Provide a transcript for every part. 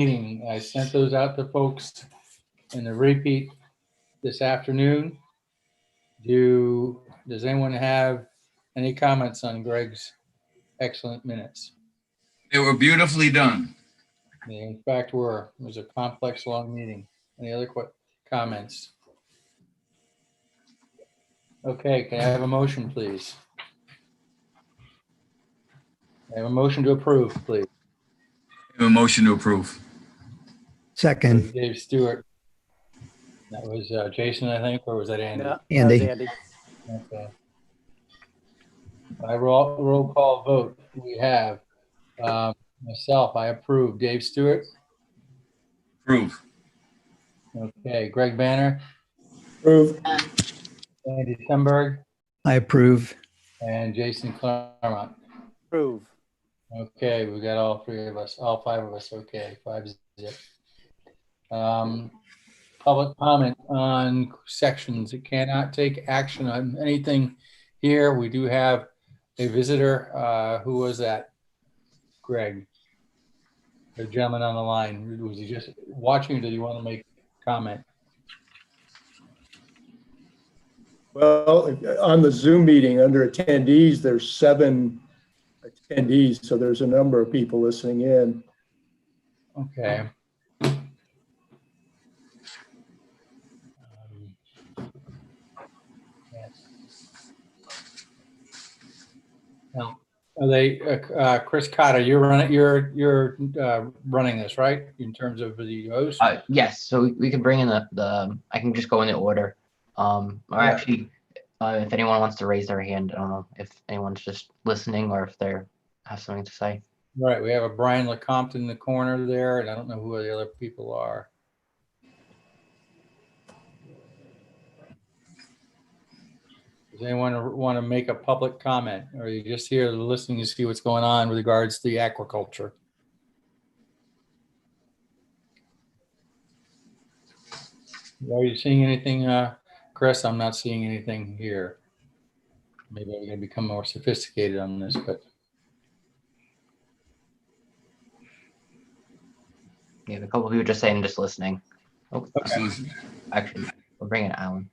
meeting. I sent those out to folks in the repeat this afternoon. Does anyone have any comments on Greg's excellent minutes? They were beautifully done. They in fact were. It was a complex, long meeting. Any other comments? Okay, can I have a motion, please? I have a motion to approve, please. I have a motion to approve. Second. Dave Stewart. That was Jason, I think, or was that Andy? No, Andy. that was Andy. Okay. By roll call vote, we have myself, I approve. Dave Stewart. Approve. Okay. Greg Banner. Approve. Andy Semberg. I approve. And Jason Claremont. Approve. Okay, we got all three of us, all five of us. Okay, 5-0. Public comment on sections. It cannot take action on anything here. We do have a visitor. Who was that? Greg, the gentleman on the line. Was he just watching or did he want to make a comment? Well, on the Zoom meeting under attendees, there's 7 attendees, so there's a number of people listening in. Okay. Yes. Now, are they, Chris Cotter? You're running this, right? In terms of the host. Yes, so we can bring in the I can just go in the order. Or actually, if anyone wants to raise their hand, I don't know if anyone's just listening or if they have something to say. Right, we have a Brian LeCompte in the corner there, and I don't know who the other people are. Does anyone want to make a public comment, or are you just here listening to see what's going on with regards to the aquaculture? Are you seeing anything, Chris? I'm not seeing anything here. Maybe we're going to become more sophisticated on this, but. We have a couple of people just saying just listening. Oh, Okay. actually, we'll bring in Alan.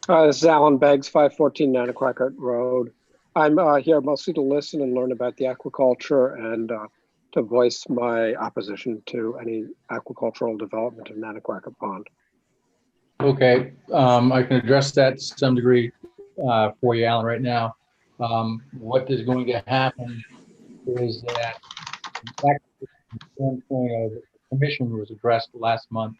This is Alan Beggs, 514 Nanaquacket Road. I'm here mostly to listen and learn about the aquaculture and to voice my opposition to any aquacultural development in Nanaquacket Pond. Okay, I can address that to some degree for you, Alan, right now. What is going to happen is that the standpoint of the commission was addressed last month.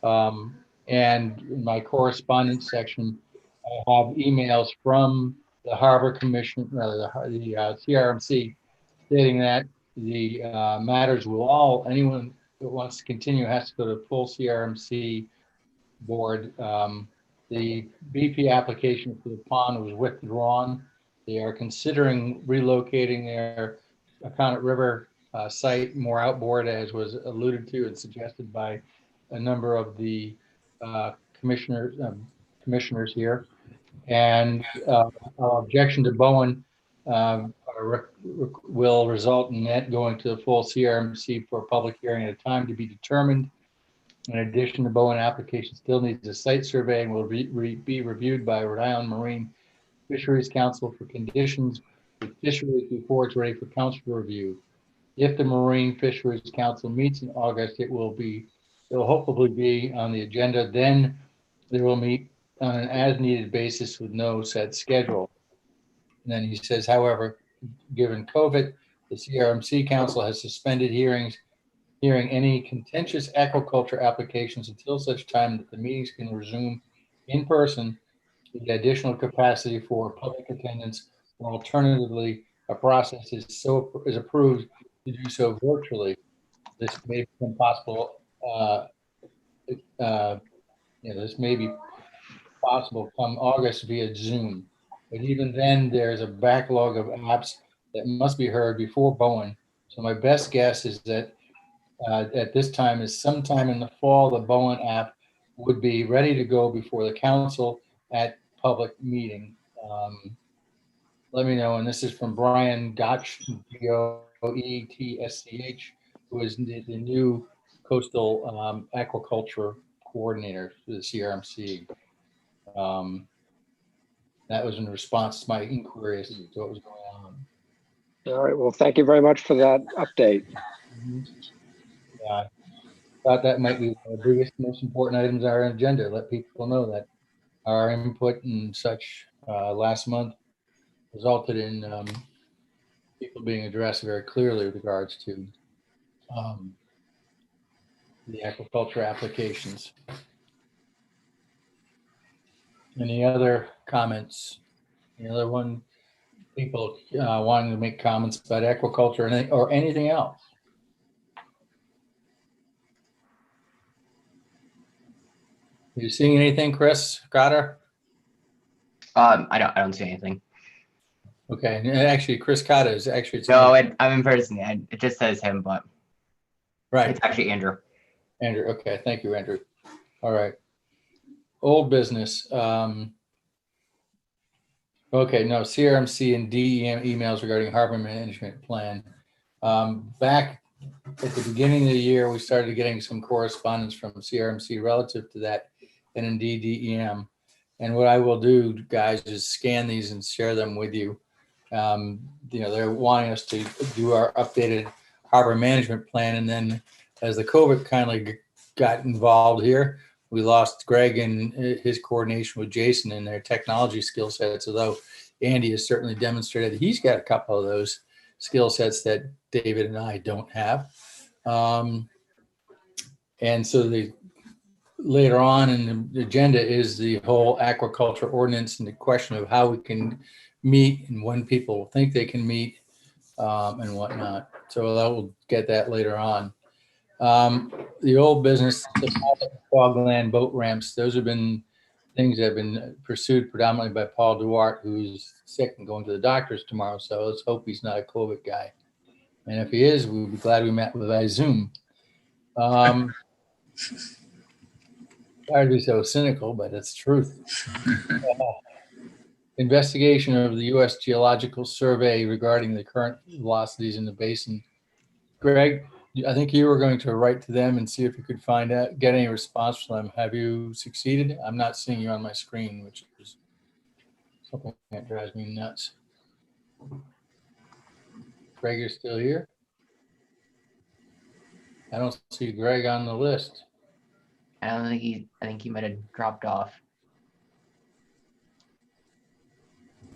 And in my correspondence section, I have emails from the Harbor Commission, rather the CRMC, stating that the matters will anyone that wants to continue has to go to full CRMC board. The BP application for the pond was withdrawn. They are considering relocating their Aconnet River site more outboard, as was alluded to and suggested by a number of the commissioners here. And our objection to Bowen will result in that going to the full CRMC for a public hearing at a time to be determined. In addition, the Bowen application still needs a site survey and will be reviewed by Rhode Island Marine Fisheries Council for conditions with fisheries before it's ready for council review. If the Marine Fisheries Council meets in August, it will hopefully be on the agenda. Then they will meet on an as-needed basis with no set schedule. And then he says, however, given COVID, the CRMC Council has suspended hearing any contentious aquaculture applications until such time that the meetings can resume in person, the additional capacity for public attendance, or alternatively, a process is approved to do so virtually. This may become possible. This may be possible come August via Zoom, but even then, there's a backlog of apps that must be heard before Bowen. So my best guess is that at this time is sometime in the fall, the Bowen app would be ready to go before the council at public meeting. Let me know. And this is from Brian Gotch, Roetsch, who is the new coastal aquaculture coordinator for the CRMC. That was in response to my inquiry as to what was going on. All right, well, thank you very much for that update. Yeah, I thought that might be one of the biggest, most important items on our agenda. Let people know that our input and such last month resulted in people being addressed very clearly with regards to the aquaculture applications. Any other comments? Any other people wanting to make comments about aquaculture or anything else? Are you seeing anything, Chris Cotter? I don't see anything. Okay, and actually, Chris Cotter is actually. No, I'm in person. It just says him, but Right, it's actually Andrew. Andrew. Okay, thank you, Andrew. All right. Old business. Okay, no, CRMC and DEM emails regarding harbor management plan. Back at the beginning of the year, we started getting some correspondence from CRMC relative to that and indeed DEM. And what I will do, guys, is scan these and share them with you. They're wanting us to do our updated harbor management plan. And then as the COVID kindly got involved here, we lost Greg and his coordination with Jason and their technology skill sets, although Andy has certainly demonstrated he's got a couple of those skill sets that David and I don't have. And so later on in the agenda is the whole aquaculture ordinance and the question of how we can meet and when people think they can meet and whatnot. So I will get that later on. The old business, the bogland boat ramps, those have been things that have been pursued predominantly by Paul Duarte, who's sick and going to the doctors tomorrow. So let's hope he's not a COVID guy. And if he is, we'll be glad we met with by Zoom. Sorry to be so cynical, but it's truth. Investigation of the U.S. Geological Survey regarding the current velocities in the basin. Greg, I think you were going to write to them and see if you could get any response from them. Have you succeeded? I'm not seeing you on my screen, which is something that drives me nuts. Greg, you're still here? I don't see Greg on the list. I think he might have dropped off.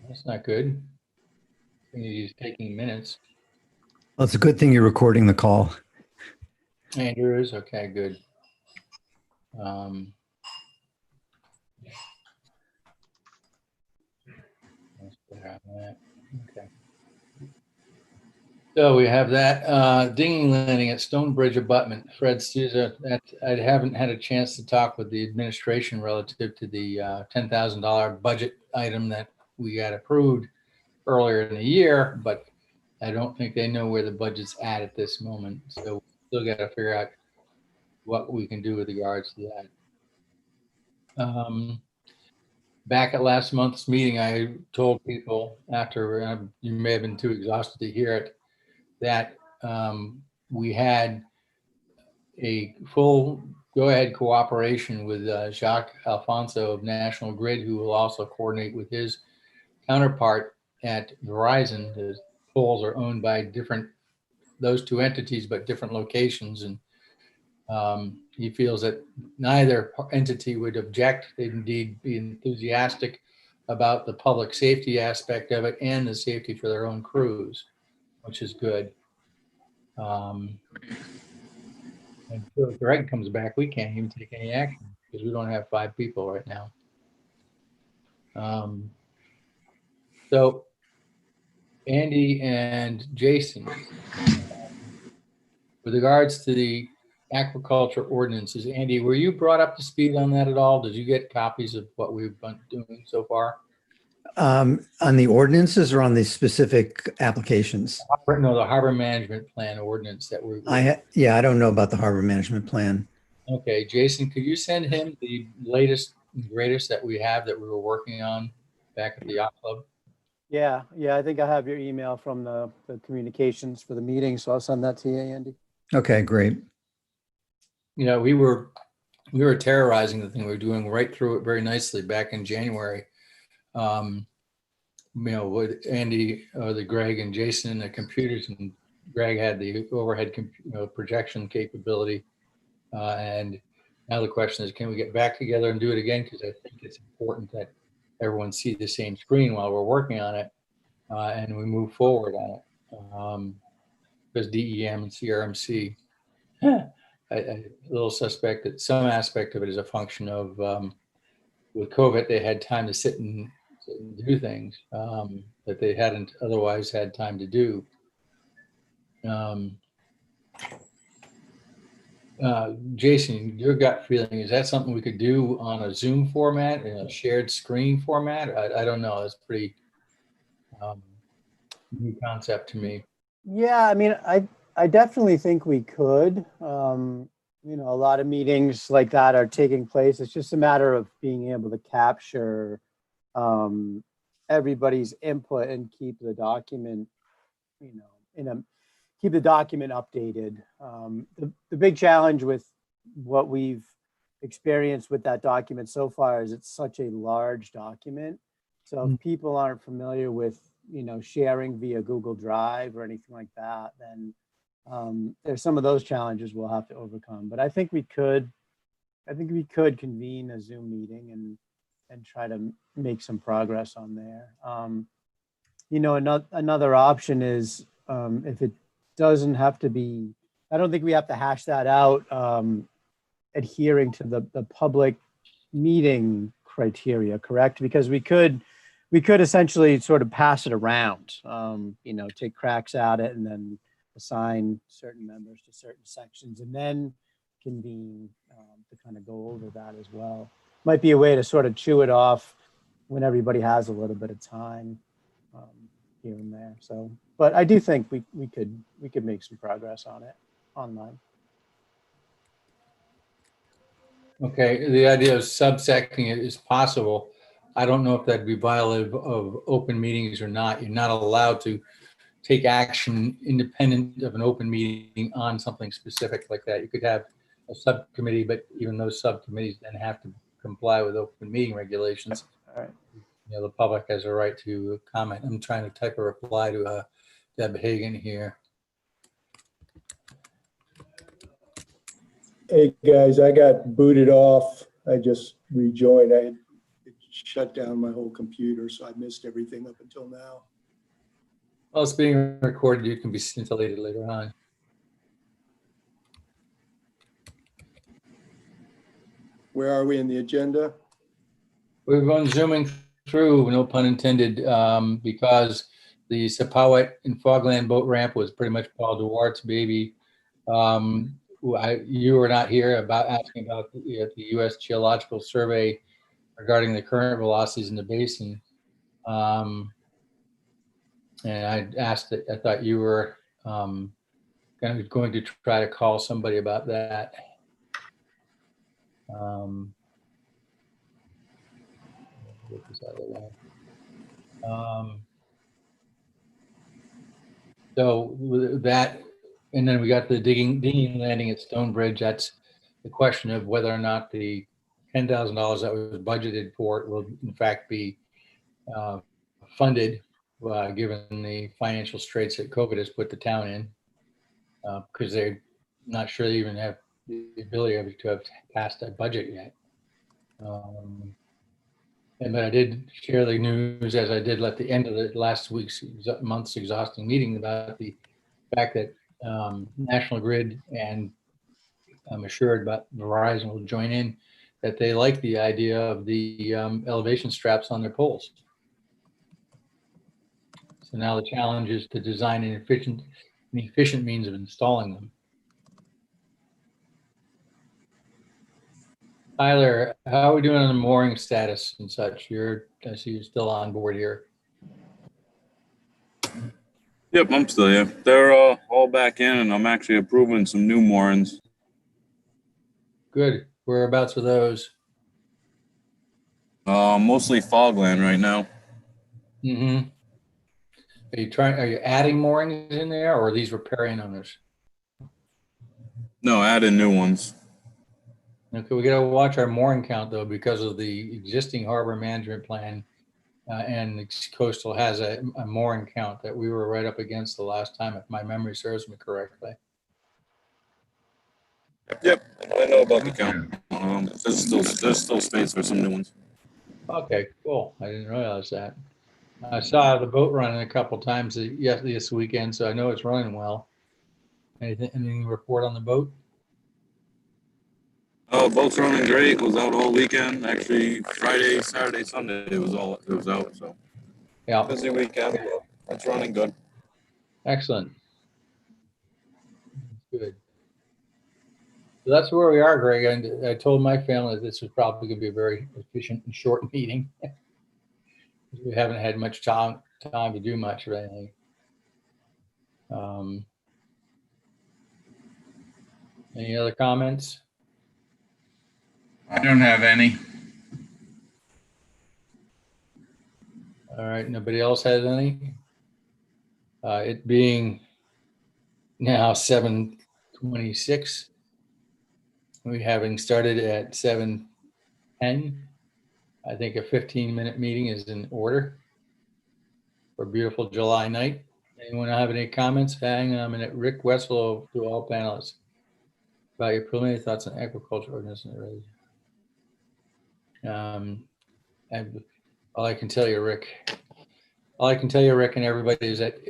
That's not good. I think he's taking minutes. Well, it's a good thing you're recording the call. Andrew is okay. Good. Let's put it on that. Okay. So we have that dinghy landing at Stonebridge abutment. Fred Souza, I haven't had a chance to talk with the administration relative to the $10,000 budget item that we got approved earlier in the year, but I don't think they know where the budget's at this moment. So we still got to figure out what we can do with regards to that. Back at last month's meeting, I told people after you may have been too exhausted to hear it, that we had a full go-ahead cooperation with Jacques Alfonso of National Grid, who will also coordinate with his counterpart at Verizon. The poles are owned by those two entities, but different locations. And he feels that neither entity would object. They'd indeed be enthusiastic about the public safety aspect of it and the safety for their own crews, which is good. Until Greg comes back, we can't even take any action because we don't have 5 people right now. So Andy and Jason, with regards to the aquaculture ordinances, Andy, were you brought up to speed on that at all? Did you get copies of what we've been doing so far? On the ordinances or on the specific applications? No, the harbor management plan ordinance that I don't know about the harbor management plan. Okay, Jason, could you send him the latest and greatest that we have that we were working on back at the yacht club? Yeah, I think I have your email from the communications for the meeting, so I'll send that to you, Andy. Okay, great. You know, we were terrorizing the thing. We were doing right through it very nicely back in January. You know, with Andy, the Greg and Jason, the computers, and Greg had the overhead projection capability. And now the question is, can we get back together and do it again? Because I think it's important that everyone see the same screen while we're working on it, and we move forward on it. Because DEM and CRMC, a little suspect that some aspect of it is a function of with COVID, they had time to sit and do things that they hadn't otherwise had time to do. Jason, your gut feeling, is that something we could do on a Zoom format, in a shared screen format? I don't know. It's pretty new concept to me. Yeah, I mean, I definitely think we could. You know, a lot of meetings like that are taking place. It's just a matter of being able to capture everybody's input and keep the document, you know, keep the document updated. The big challenge with what we've experienced with that document so far is it's such a large document. So if people aren't familiar with, you know, sharing via Google Drive or anything like that, then there's some of those challenges we'll have to overcome. But I think we could convene a Zoom meeting and try to make some progress on there. You know, another option is if it doesn't have to be, I don't think we have to hash that out, adhering to the public meeting criteria, correct? Because we could essentially sort of pass it around, you know, take cracks at it and then assign certain members to certain sections and then convene to kind of go over that as well. Might be a way to sort of chew it off when everybody has a little bit of time here and there. So, but I do think we could make some progress on it online. Okay, the idea of subsecting it is possible. I don't know if that'd be violative of open meetings or not. You're not allowed to take action independent of an open meeting on something specific like that. You could have a subcommittee, but even those subcommittees then have to comply with open meeting regulations. All right. You know, the public has a right to comment. I'm trying to type a reply to Deb Hagan here. Hey, guys, I got booted off. I just rejoined. It shut down my whole computer, so I missed everything up until now. Well, it's being recorded. You can be scintillated later on. Where are we in the agenda? We've been zooming through, no pun intended, because the Sepauwett and Fogland boat ramp was pretty much Paul Duarte's baby. You were not here about asking about the U.S. Geological Survey regarding the current velocities in the basin. And I asked that, I thought you were going to try to call somebody about that. Get this out of the way. So with that, and then we got the dinghy landing at Stonebridge. That's the question of whether or not the $10,000 that was budgeted for it will in fact be funded, given the financial straits that COVID has put the town in, because they're not sure they even have the ability to have passed a budget yet. But I did share the news, as I did at the end of the last month's exhausting meeting, about the fact that National Grid and I'm assured but Verizon will join in, that they like the idea of the elevation straps on their poles. So now the challenge is to design an efficient means of installing them. Tyler, how are we doing on the mooring status and such? I see you're still on board here. Yep, I'm still here. They're all back in, and I'm actually approving some new moorings. Good. Whereabouts are those? Mostly Fogland right now. Mm-hmm. Are you adding moorings in there or are these riparian owners? No, add in new ones. Okay, we gotta watch our mooring count though, because of the existing harbor management plan. And the coastal has a mooring count that we were right up against the last time, if my memory serves me correctly. Yep, I know about the count. There's still space for some new ones. Okay, cool. I didn't realize that. I saw the boat running a couple times this weekend, so I know it's running well. Anything to report on the boat? Oh, boat's running great. Was out all weekend. Actually, Friday, Saturday, Sunday, it was out. So Yeah, busy weekend. But it's running good. excellent. Good. So that's where we are, Greg. And I told my family that this was probably going to be a very efficient and short meeting. We haven't had much time to do much of anything. Any other comments? I don't have any. All right, nobody else has any? It being now 7:26, we having started at 7:10. I think a 15-minute meeting is in order for a beautiful July night. Anyone have any comments? Hang on a minute. Rick Westlow to all panelists about your preliminary thoughts on agriculture ordinance. All I can tell you, Rick, and everybody, is that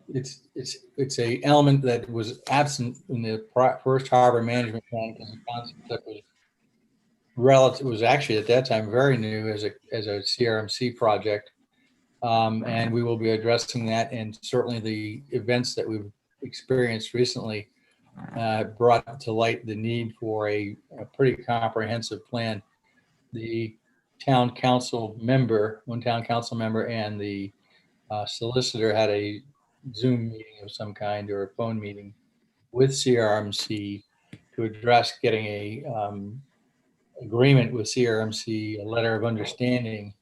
it's a element that was absent in the first harbor management plan, because the concept that was actually at that time very new as a CRMC project. And we will be addressing that, and certainly the events that we've experienced recently brought to light the need for a pretty comprehensive plan. The one town council member and the solicitor had a Zoom meeting of some kind, or a phone meeting with CRMC to address getting a agreement with CRMC, a letter of understanding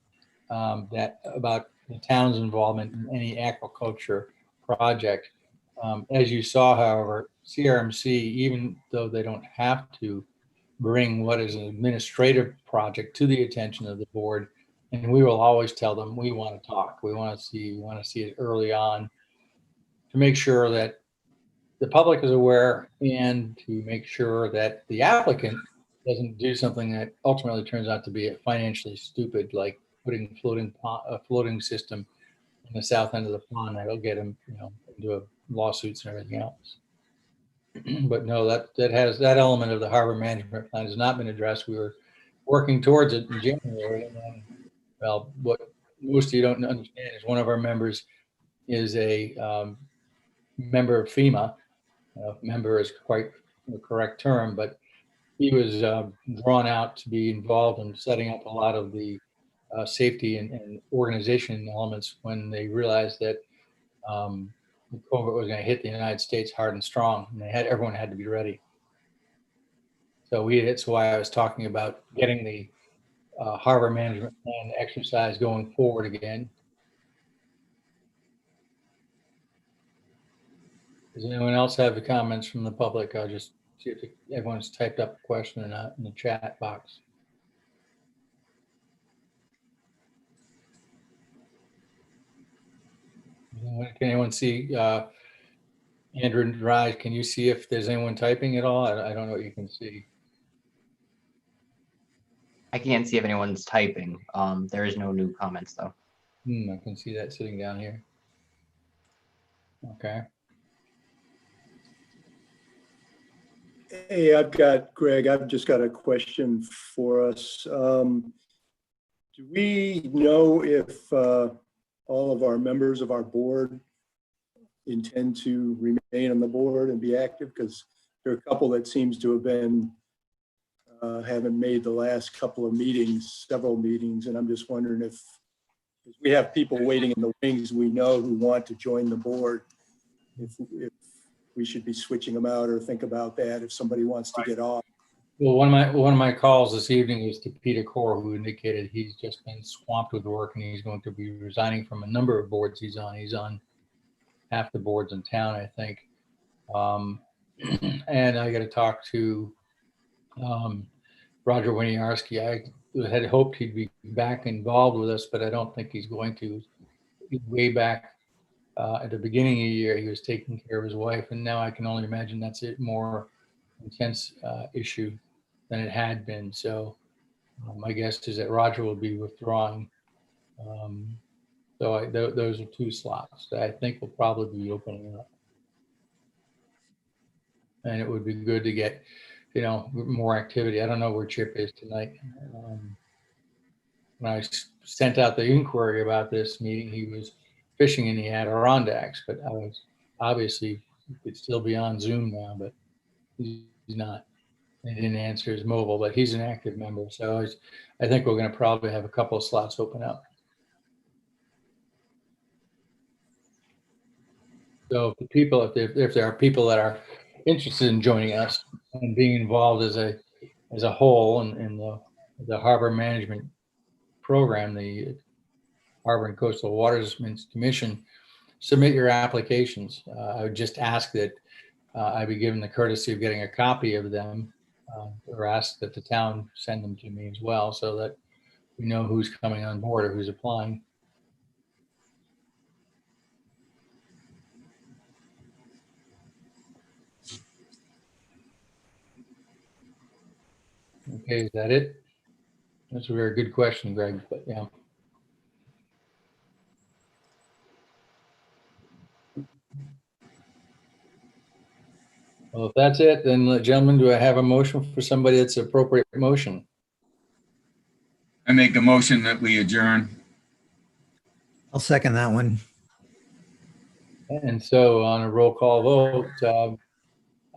that about the town's involvement in any aquaculture project. As you saw, however, CRMC, even though they don't have to bring what is an administrative project to the attention of the board, and we will always tell them, we want to talk, we want to see it early on, to make sure that the public is aware, and to make sure that the applicant doesn't do something that ultimately turns out to be financially stupid, like putting a floating system in the south end of the pond that'll get them, into lawsuits and everything else. But no, that element of the harbor management plan has not been addressed. We were working towards it in January, and then, well, what most of you don't understand is one of our members is a member of FEMA. Member is quite the correct term, but he was drawn out to be involved in setting up a lot of the safety and organization elements when they realized that COVID was going to hit the United States hard and strong, and everyone had to be ready. So that's why I was talking about getting the harbor management plan exercise going forward again. Does anyone else have the comments from the public? I'll just see if everyone's typed up a question or not in the chat box. Can anyone see Andrew and Raj? Can you see if there's anyone typing at all? I don't know what you can see. I can't see if anyone's typing. There is no new comments though. I can see that sitting down here. Okay. Hey, Greg, I've just got a question for us. Do we know if all of our members of our board intend to remain on the board and be active? Because there are a couple that seems to have been, haven't made the last couple of meetings, several meetings, and I'm just wondering if we have people waiting in the wings we know who want to join the board, if we should be switching them out, or think about that if somebody wants to get off. Well, one of my calls this evening was to Peter Core, who indicated he's just been swamped with work and he's going to be resigning from a number of boards he's on. He's on half the boards in town, I think. And I got to talk to Roger Winiarski. I had hoped he'd be back involved with us, but I don't think he's going to. Way back at the beginning of the year, he was taking care of his wife, and now I can only imagine that's a more intense issue than it had been. So my guess is that Roger will be withdrawing. So those are two slots that I think will probably be opening up. And it would be good to get, more activity. I don't know where Chip is tonight. When I sent out the inquiry about this meeting, he was fishing in the Adirondacks, but I was obviously he could still be on Zoom now, but he's not. He didn't answer his mobile, but he's an active member. So I think we're going to probably have a couple of slots open up. So if there are people that are interested in joining us and being involved as a whole in the harbor management program, the Harbor and Coastal Waters Commission, submit your applications. I would just ask that I be given the courtesy of getting a copy of them, or ask that the town send them to me as well, so that we know who's coming on board or who's applying. Okay, is that it? That's a very good question, Greg, but yeah. Well, if that's it, then gentlemen, do I have a motion for somebody that's appropriate motion? I make a motion that we adjourn. I'll second that one. And so on a roll call vote,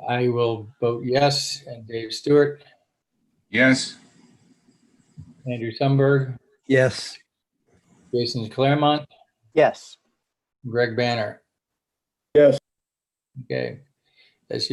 I will vote yes. And Dave Stewart, Yes? Andrew Sumberg, Yes. Jason Claremont, Yes. Greg Banner. Yes. Okay.